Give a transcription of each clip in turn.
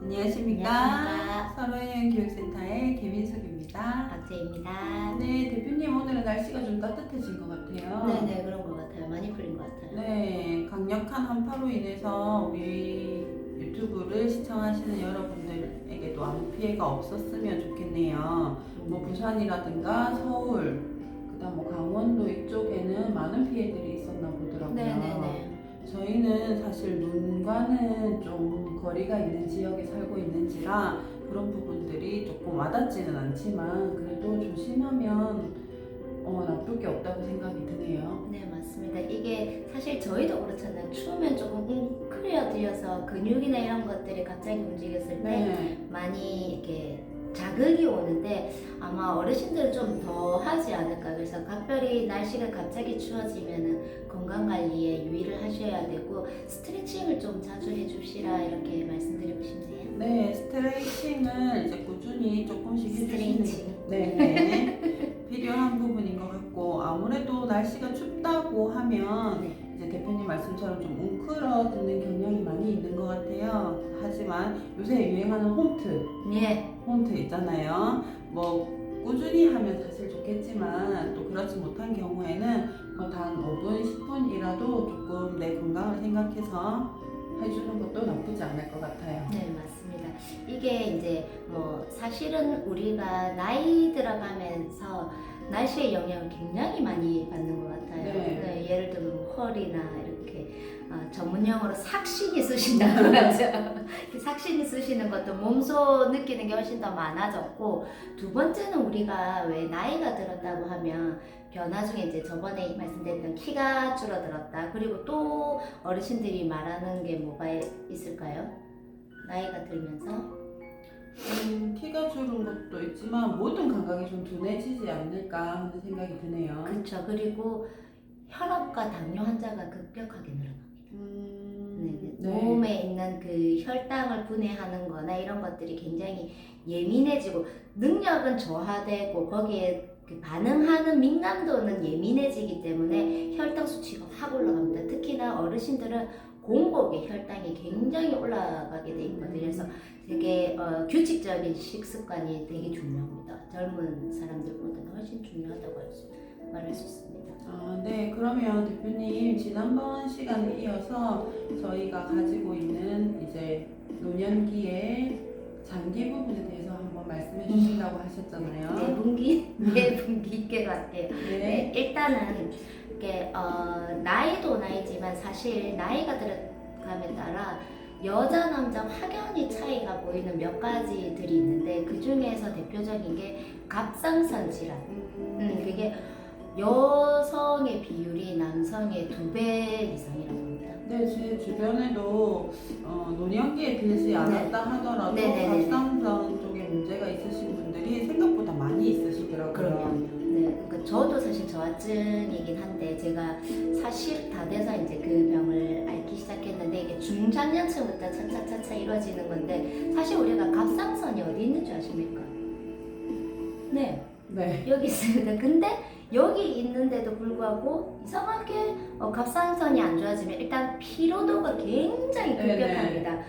안녕하십니까. 안녕하십니까. 서로여행 교육센터의 김인숙입니다. 박재입니다. 네, 대표님 오늘은 날씨가 좀 따뜻해진 것 같아요. 네네, 그런 것 같아요. 많이 풀린 것 같아요. 네, 강력한 한파로 인해서 우리 유튜브를 시청하시는 여러분들에게도 아무 피해가 없었으면 좋겠네요. 뭐 부산이라든가 서울, 그다음 뭐 강원도 이쪽에는 많은 피해들이 있었나 보더라고요. 네네네. 저희는 사실 눈과는 좀 거리가 있는 지역에 살고 있는지라 그런 부분들이 조금 와닿지는 않지만 그래도 조심하면 나쁠 게 없다고 생각이 드네요. 네, 맞습니다. 이게 사실 저희도 그렇잖아요. 추우면 조금 웅크려들려서 근육이나 이런 것들이 갑자기 움직였을 때 네, 많이 이렇게 자극이 오는데 아마 어르신들은 좀 더 하지 않을까. 그래서 각별히 날씨가 갑자기 추워지면은 건강 관리에 유의를 하셔야 되고 스트레칭을 좀 자주 해주시라 이렇게 말씀드리고 싶네요. 네, 스트레칭을 이제 꾸준히 조금씩 해주시는 스트레칭. 네, 필요한 부분인 것 같고 아무래도 날씨가 춥다고 하면 네. 이제 대표님 말씀처럼 좀 웅크러드는 경향이 많이 있는 것 같아요. 하지만 요새 유행하는 홈트 있잖아요. 뭐 꾸준히 하면 사실 좋겠지만 또 그렇지 못한 경우에는 뭐 단 5분, 10분이라도 조금 내 건강을 생각해서 해주는 것도 나쁘지 않을 것 같아요. 네, 맞습니다. 이게 이제 뭐 사실은 우리가 나이 들어가면서 날씨의 영향을 굉장히 많이 받는 것 같아요. 네. 예를 들면 뭐 헐이나 이렇게 전문 용어로 삭신이 쓰신다고 하죠. 삭신이 쓰시는 것도 몸소 느끼는 게 훨씬 더 많아졌고, 두 번째는 우리가 왜 나이가 들었다고 하면 변화 중에 이제 저번에 말씀드렸던 키가 줄어들었다. 그리고 또 어르신들이 말하는 게 뭐가 있을까요? 나이가 들면서? 키가 줄은 것도 있지만 모든 감각이 좀 둔해지지 않을까 하는 생각이 드네요. 그렇죠. 그리고 혈압과 당뇨 환자가 급격하게 늘어납니다. 네. 몸에 있는 그 혈당을 분해하는 거나 이런 것들이 굉장히 예민해지고 능력은 저하되고 거기에 그 반응하는 민감도는 예민해지기 때문에 혈당 수치가 확 올라갑니다. 특히나 어르신들은 공복에 혈당이 굉장히 올라가게 돼 있거든요. 그래서 되게 규칙적인 식습관이 되게 중요합니다. 젊은 사람들보다는 훨씬 중요하다고 말할 수 있습니다. 네, 그러면 대표님 지난번 시간에 이어서 저희가 가지고 있는 이제 노년기의 장기 부분에 대해서 한번 말씀해 주신다고 하셨잖아요. 네 분기 있게 갈게요. 네. 네, 일단은 이게 나이도 나이지만 사실 나이가 들어감에 따라 여자 남자 확연히 차이가 보이는 몇 가지들이 있는데 그 중에서 대표적인 게 갑상선 질환. 그게 여성의 비율이 남성의 2배 이상이라고 합니다. 네, 제 주변에도 노년기에 들지 않았다 하더라도 네네네네. 갑상선 쪽에 문제가 있으신 분들이 생각보다 많이 있으시더라고요. 그럼요. 네, 그러니까 저도 사실 저하증이긴 한데 제가 40 다 돼서 이제 그 병을 앓기 시작했는데 이게 중장년층부터 차차차차 이루어지는 건데 사실 우리가 갑상선이 어디 있는 줄 아십니까? 네, 네. 여기 있습니다. 근데 여기 있는데도 불구하고 이상하게 갑상선이 안 좋아지면 일단 피로도가 굉장히 급격합니다.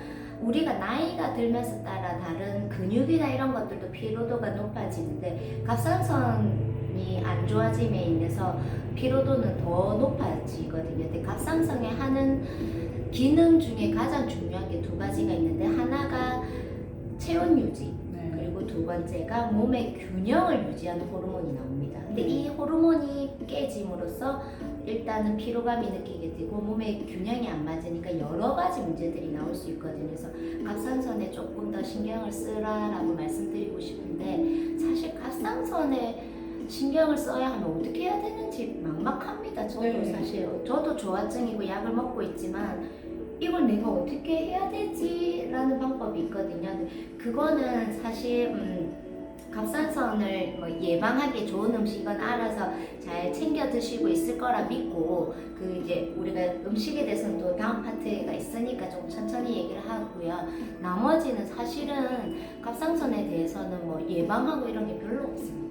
우리가 나이가 들면서 따라 다른 근육이나 이런 것들도 피로도가 높아지는데 갑상선이 안 좋아짐에 인해서 피로도는 더 높아지거든요. 근데 갑상선에 하는 기능 중에 가장 중요한 게 2가지가 있는데 하나가 체온 유지 네. 그리고 2번째가 몸의 균형을 유지하는 호르몬이 나옵니다. 근데 이 호르몬이 깨짐으로써 일단은 피로감이 느끼게 되고 몸의 균형이 안 맞으니까 여러 가지 문제들이 나올 수 있거든요. 그래서 갑상선에 조금 더 신경을 쓰라라고 말씀드리고 싶은데 사실 갑상선에 신경을 써야 하면 어떻게 해야 되는지 막막합니다. 저도 네. 사실 저도 조화증이고 약을 먹고 있지만 이걸 내가 어떻게 해야 되지라는 방법이 있거든요. 근데 그거는 사실 갑상선을 뭐 예방하기 좋은 음식은 알아서 잘 챙겨 드시고 있을 거라 믿고 그 이제 우리가 음식에 대해서는 또 다음 파트가 있으니까 좀 천천히 얘기를 하고요. 나머지는 사실은 갑상선에 대해서는 뭐 예방하고 이런 게 별로 없습니다.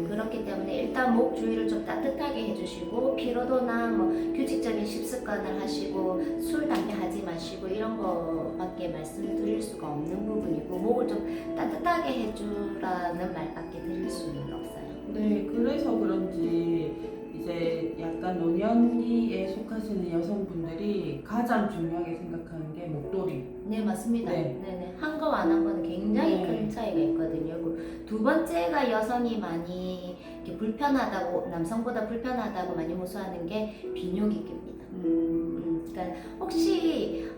그렇기 때문에 일단 목 주위를 좀 따뜻하게 해주시고 피로도나 뭐 규칙적인 식습관을 하시고 술, 담배 하지 마시고 이런 거밖에 말씀드릴 수가 없는 부분이고 목을 좀 따뜻하게 해주라는 말밖에 드릴 수는 없어요. 네, 그래서 그런지 이제 약간 노년기에 속하시는 여성분들이 가장 중요하게 생각하는 게 목도리. 네, 맞습니다. 네. 네네. 한 거 안 한 거는 굉장히 네. 큰 차이가 있거든요. 두 번째가 여성이 많이 이렇게 불편하다고, 남성보다 불편하다고 많이 호소하는 게 비뇨기입니다. 그러니까 혹시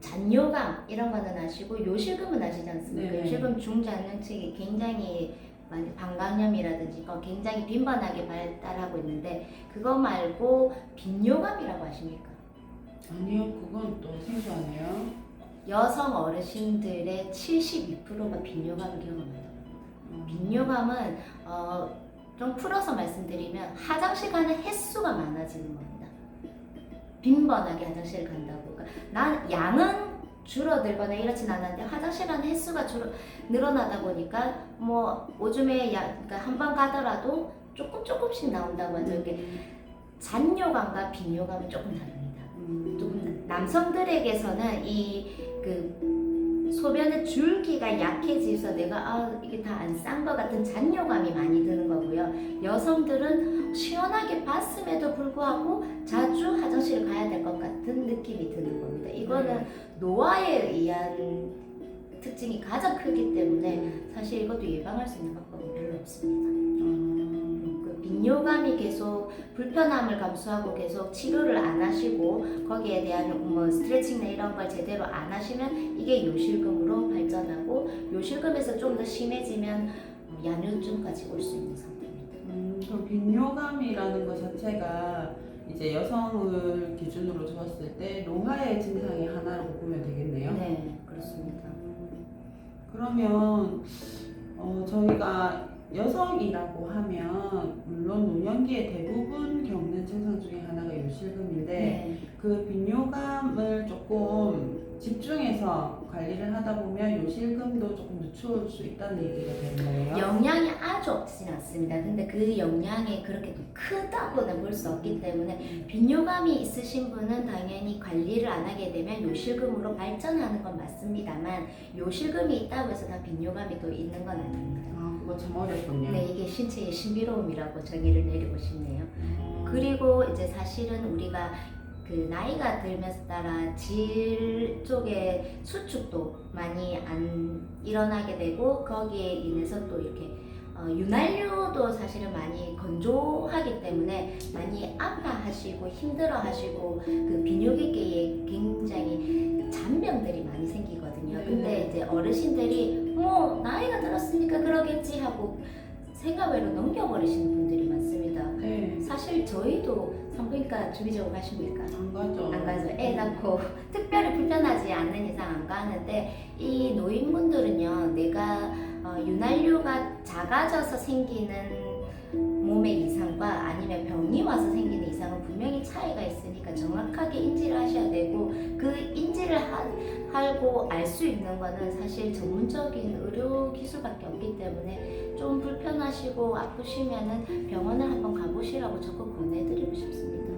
잔뇨감 이런 거는 아시고 요실금은 아시지 않습니까? 네. 요실금 중장년층이 굉장히 많이 방광염이라든지 굉장히 빈번하게 발달하고 있는데 그거 말고 빈뇨감이라고 아십니까? 아니요, 그건 또 생소하네요. 여성 어르신들의 72%가 빈뇨감을 경험합니다. 빈뇨감은 좀 풀어서 말씀드리면 화장실 가는 횟수가 많아지는 겁니다. 빈번하게 화장실 간다고. 그러니까 양은 줄어들거나 이렇진 않았는데 화장실 가는 횟수가 늘어나다 보니까 뭐 오줌에 그러니까 한 번 가더라도 조금씩 나온다고 하죠. 이게 잔뇨감과 빈뇨감은 조금 다릅니다. 조금 남성들에게서는 그 소변의 줄기가 약해져서 내가 이게 다 안 싼 것 같은 잔뇨감이 많이 드는 거고요. 여성들은 시원하게 봤음에도 불구하고 자주 화장실을 가야 될 것 같은 느낌이 드는 겁니다. 이거는 노화에 의한 특징이 가장 크기 때문에 사실 이것도 예방할 수 있는 방법이 별로 없습니다. 그 빈뇨감이 계속 불편함을 감수하고 계속 치료를 안 하시고 거기에 대한 뭐 스트레칭이나 이런 걸 제대로 안 하시면 이게 요실금으로 발전하고 요실금에서 좀 더 심해지면 야뇨증까지 올 수 있는 상태입니다. 그럼 빈뇨감이라는 것 자체가 이제 여성을 기준으로 두었을 때 노화의 증상의 하나로 보면 되겠네요. 네, 그렇습니다. 그러면 저희가 여성이라고 하면 물론 노년기에 대부분 겪는 증상 중에 하나가 요실금인데 네. 그 빈뇨감을 조금 집중해서 관리를 하다 보면 요실금도 조금 늦출 수 있다는 얘기가 되는 거예요. 영향이 아주 없지는 않습니다. 근데 그 영향이 그렇게 또 크다고는 볼 수 없기 때문에 빈뇨감이 있으신 분은 당연히 관리를 안 하게 되면 요실금으로 발전하는 건 맞습니다만 요실금이 있다고 해서 다 빈뇨감이 또 있는 건 아닙니다. 그거 참 어렵군요. 네, 이게 신체의 신비로움이라고 정의를 내리고 싶네요. 그리고 이제 사실은 우리가 그 나이가 들면서 따라 질 쪽에 수축도 많이 안 일어나게 되고 거기에 인해서 또 이렇게 윤활유도 사실은 많이 건조하기 때문에 많이 아파하시고 힘들어하시고 그 비뇨기계에 굉장히 잔병들이 많이 생기거든요. 근데 이제 어르신들이 뭐 나이가 들었으니까 그러겠지 하고 생각 외로 넘겨버리시는 분들이 많습니다. 네. 사실 저희도 산부인과 주기적으로 가십니까? 안 가죠. 안 가죠. 애 낳고 특별히 불편하지 않는 이상 안 가는데 이 노인분들은요 내가 윤활유가 작아져서 생기는 몸의 이상과 아니면 병이 와서 생기는 이상은 분명히 차이가 있으니까 정확하게 인지를 하셔야 되고 그 인지를 하고 알 수 있는 거는 사실 전문적인 의료 기술밖에 없기 때문에 좀 불편하시고 아프시면은 병원을 한번 가보시라고 적극 권해드리고 싶습니다.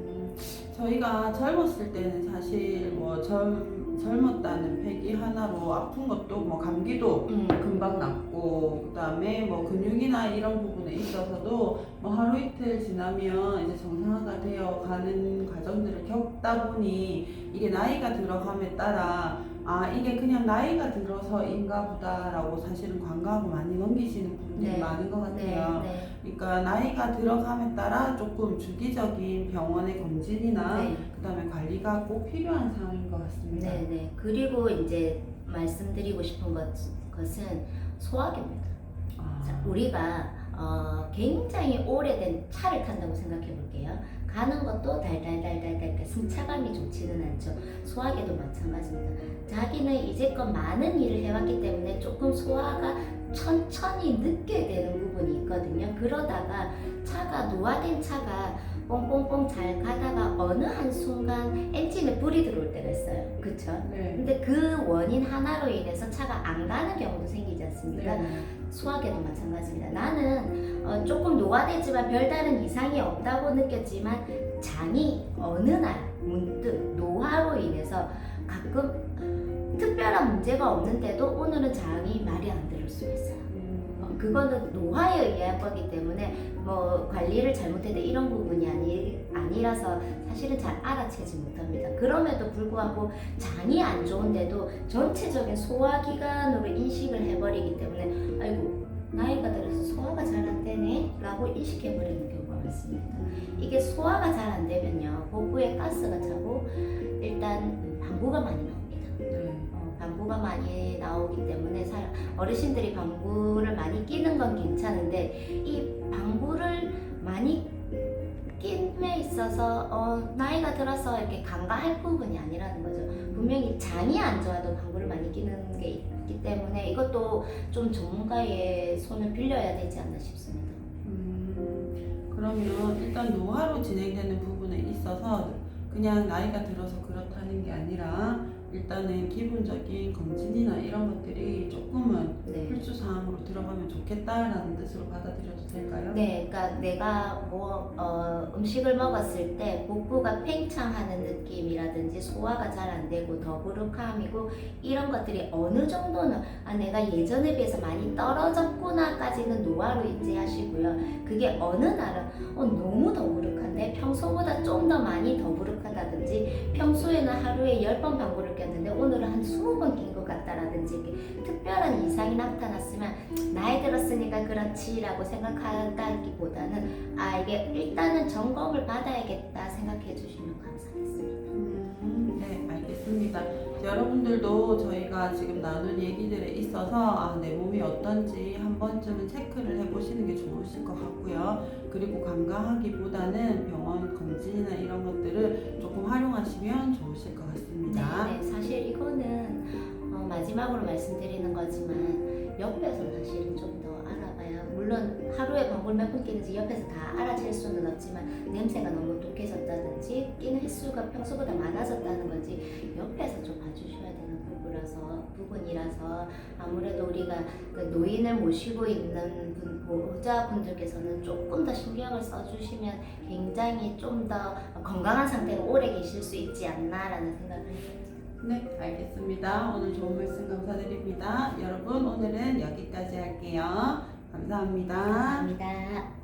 저희가 젊었을 때는 사실 뭐 젊었다는 패기 하나로 아픈 것도 뭐 감기도 금방 낫고 그다음에 뭐 근육이나 이런 부분에 있어서도 뭐 하루 이틀 지나면 이제 정상화가 되어 가는 과정들을 겪다 보니 이게 나이가 들어감에 따라 이게 그냥 나이가 들어서인가 보다라고 사실은 관과하고 많이 넘기시는 분들이 많은 것 같아요. 그러니까 나이가 들어감에 따라 조금 주기적인 병원의 검진이나 그다음에 관리가 꼭 필요한 상황인 것 같습니다. 네네. 그리고 이제 말씀드리고 싶은 것은 소화기입니다. 자, 우리가 굉장히 오래된 차를 탄다고 생각해 볼게요. 가는 것도 달달달달달 승차감이 좋지는 않죠. 소화기도 마찬가지입니다. 자기는 이제껏 많은 일을 해왔기 때문에 조금 소화가 천천히 늦게 되는 부분이 있거든요. 그러다가 차가 노화된 차가 뽕뽕뽕 잘 가다가 어느 한순간 엔진에 불이 들어올 때가 있어요. 그쵸? 네. 근데 그 원인 하나로 인해서 차가 안 가는 경우도 생기지 않습니까? 네. 소화기도 마찬가지입니다. 나는 조금 노화되지만 별다른 이상이 없다고 느꼈지만 장이 어느 날 문득 노화로 인해서 가끔 특별한 문제가 없는데도 오늘은 장이 말이 안 들을 수 있어요. 그거는 노화에 의한 거기 때문에 뭐 관리를 잘못했다 이런 부분이 아니라서 사실은 잘 알아채지 못합니다. 그럼에도 불구하고 장이 안 좋은데도 전체적인 소화기관으로 인식을 해버리기 때문에 아이고 나이가 들어서 소화가 잘 안 되네 라고 인식해버리는 경우가 많습니다. 이게 소화가 잘 안 되면요 복부에 가스가 차고 일단 방구가 많이 나옵니다. 방구가 많이 나오기 때문에 어르신들이 방구를 많이 끼는 건 괜찮은데 이 방구를 많이 낌에 있어서 나이가 들어서 이렇게 간과할 부분이 아니라는 거죠. 분명히 장이 안 좋아도 방구를 많이 끼는 게 있기 때문에 이것도 좀 전문가의 손을 빌려야 되지 않나 싶습니다. 그러면 일단 노화로 진행되는 부분에 있어서 그냥 나이가 들어서 그렇다는 게 아니라 일단은 기본적인 검진이나 이런 것들이 조금은 필수 사항으로 들어가면 좋겠다라는 뜻으로 받아들여도 될까요? 네, 그러니까 내가 뭐 음식을 먹었을 때 복부가 팽창하는 느낌이라든지 소화가 잘 안 되고 더부룩함이고 이런 것들이 어느 정도는 내가 예전에 비해서 많이 떨어졌구나까지는 노화로 인지하시고요. 그게 어느 날은 너무 더부룩한데 평소보다 좀 더 많이 더부룩하다든지 평소에는 하루에 10번 방구를 꼈는데 오늘은 한 20번 낀 것 같다라든지 이렇게 특별한 이상이 나타났으면 나이 들었으니까 그렇지라고 생각하기보다는 이게 일단은 점검을 받아야겠다 생각해 주시면 감사하겠습니다. 네, 알겠습니다. 여러분들도 저희가 지금 나눈 얘기들에 있어서 내 몸이 어떤지 한 번쯤은 체크를 해보시는 게 좋으실 것 같고요. 그리고 간과하기보다는 병원 검진이나 이런 것들을 조금 활용하시면 좋으실 것 같습니다. 네, 사실 이거는 마지막으로 말씀드리는 거지만 옆에서 사실은 좀 더 알아봐야 물론 하루에 방구를 몇 번 끼는지 옆에서 다 알아챌 수는 없지만 냄새가 너무 독해졌다든지 끼는 횟수가 평소보다 많아졌다는 건지 옆에서 좀 봐주셔야 되는 부분이라서 아무래도 우리가 그 노인을 모시고 있는 보호자분들께서는 조금 더 신경을 써주시면 굉장히 좀 더 건강한 상태로 오래 계실 수 있지 않나라는 생각을 해요. 네, 알겠습니다. 오늘 좋은 말씀 감사드립니다. 여러분, 오늘은 여기까지 할게요. 감사합니다. 감사합니다.